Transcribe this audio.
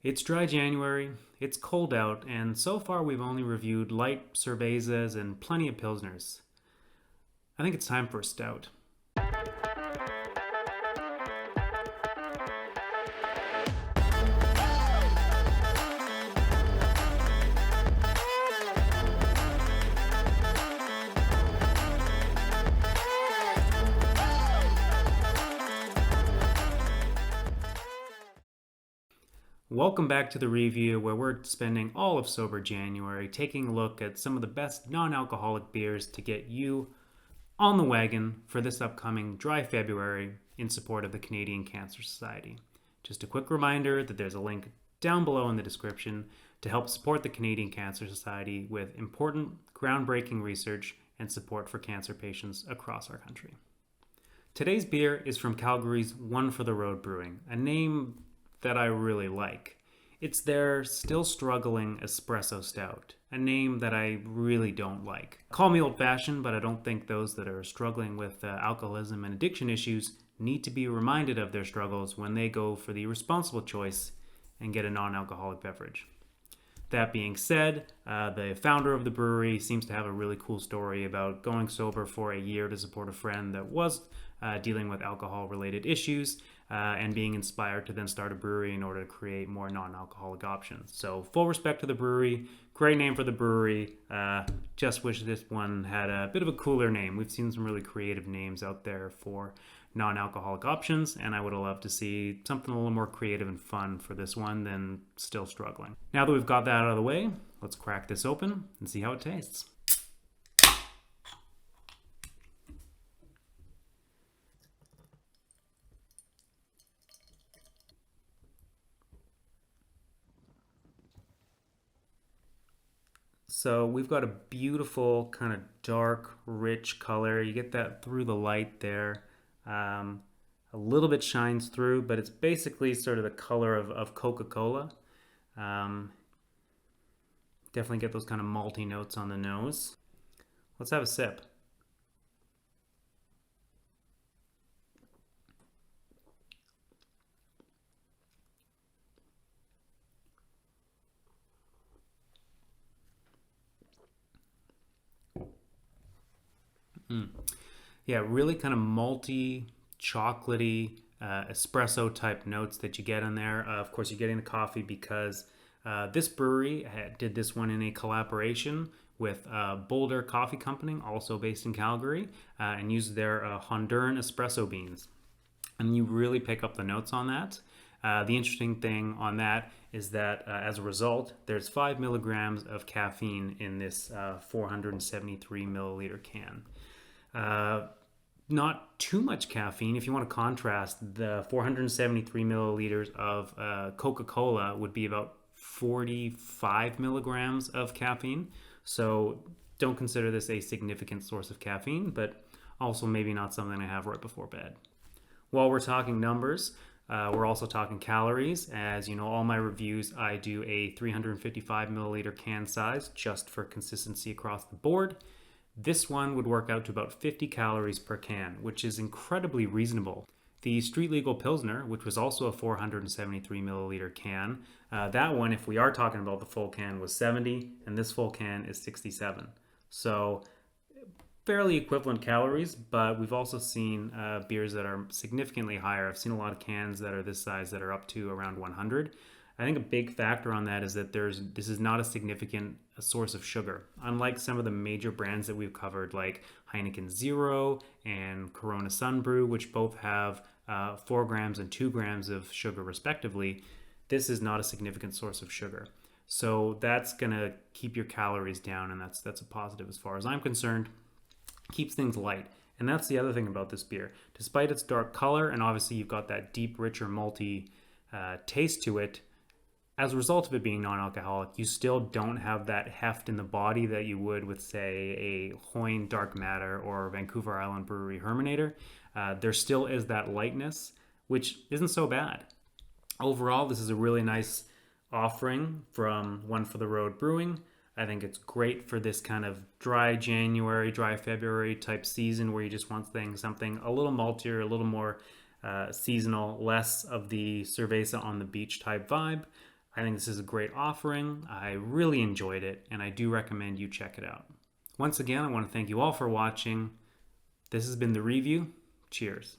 It's dry January, it's cold out, and so far we've only reviewed light cervezas and plenty of pilsners. I think it's time for a stout. Welcome back to the Reeview, where we're spending all of sober January taking a look at some of the best non-alcoholic beers to get you on the wagon for this upcoming dry February in support of the Canadian Cancer Society. Just a quick reminder that there's a link down below in the description to help support the Canadian Cancer Society with important, groundbreaking research and support for cancer patients across our country. Today's beer is from Calgary's One for the Road Brewing, a name that I really like. It's their still struggling Espresso Stout, a name that I really don't like. Call me old-fashioned, but I don't think those that are struggling with alcoholism and addiction issues need to be reminded of their struggles when they go for the responsible choice and get a non-alcoholic beverage. That being said, the founder of the brewery seems to have a really cool story about going sober for a year to support a friend that was dealing with alcohol-related issues and being inspired to then start a brewery in order to create more non-alcoholic options. So full respect to the brewery, great name for the brewery. Just wish this one had a bit of a cooler name. We've seen some really creative names out there for non-alcoholic options, and I would have loved to see something a little more creative and fun for this one than still struggling. Now that we've got that out of the way, let's crack this open and see how it tastes. So we've got a beautiful kind of dark, rich color. You get that through the light there. A little bit shines through, but it's basically sort of the color of Coca-Cola. Definitely get those kind of malty notes on the nose. Let's have a sip. Yeah, really kind of malty, chocolatey, espresso type notes that you get in there. Of course, you're getting the coffee because this brewery did this one in a collaboration with Boulder Coffee Company, also based in Calgary, and used their Honduran espresso beans. And you really pick up the notes on that. The interesting thing on that is that as a result, there's 5 milligrams of caffeine in this 473 milliliter can. Not too much caffeine. If you want to contrast, the 473 milliliters of Coca-Cola would be about 45 milligrams of caffeine. So don't consider this a significant source of caffeine, but also maybe not something I have right before bed. While we're talking numbers, we're also talking calories. As you know, all my reviews, I do a 355 milliliter can size just for consistency across the board. This one would work out to about 50 calories per can, which is incredibly reasonable. The Street Legal Pilsner, which was also a 473 milliliter can, that one, if we are talking about the full can, was 70, and this full can is 67. So fairly equivalent calories, but we've also seen beers that are significantly higher. I've seen a lot of cans that are this size that are up to around 100. I think a big factor on that is that this is not a significant source of sugar. Unlike some of the major brands that we've covered, like Heineken Zero and Corona Sunbrew, which both have 4 grams and 2 grams of sugar respectively, this is not a significant source of sugar. So that's going to keep your calories down, and that's a positive as far as I'm concerned. Keeps things light. And that's the other thing about this beer. Despite its dark color, and obviously you've got that deep, richer, malty taste to it, as a result of it being non-alcoholic, you still don't have that heft in the body that you would with, say, a Hoyne Dark Matter or Vancouver Island Brewery Herminator. There still is that lightness, which isn't so bad. Overall, this is a really nice offering from One for the Road Brewing. I think it's great for this kind of dry January, dry February type season where you just want something a little maltier, a little more seasonal, less of the cerveza on the beach type vibe. I think this is a great offering. I really enjoyed it, and I do recommend you check it out. Once again, I want to thank you all for watching. This has been the Reeview. Cheers.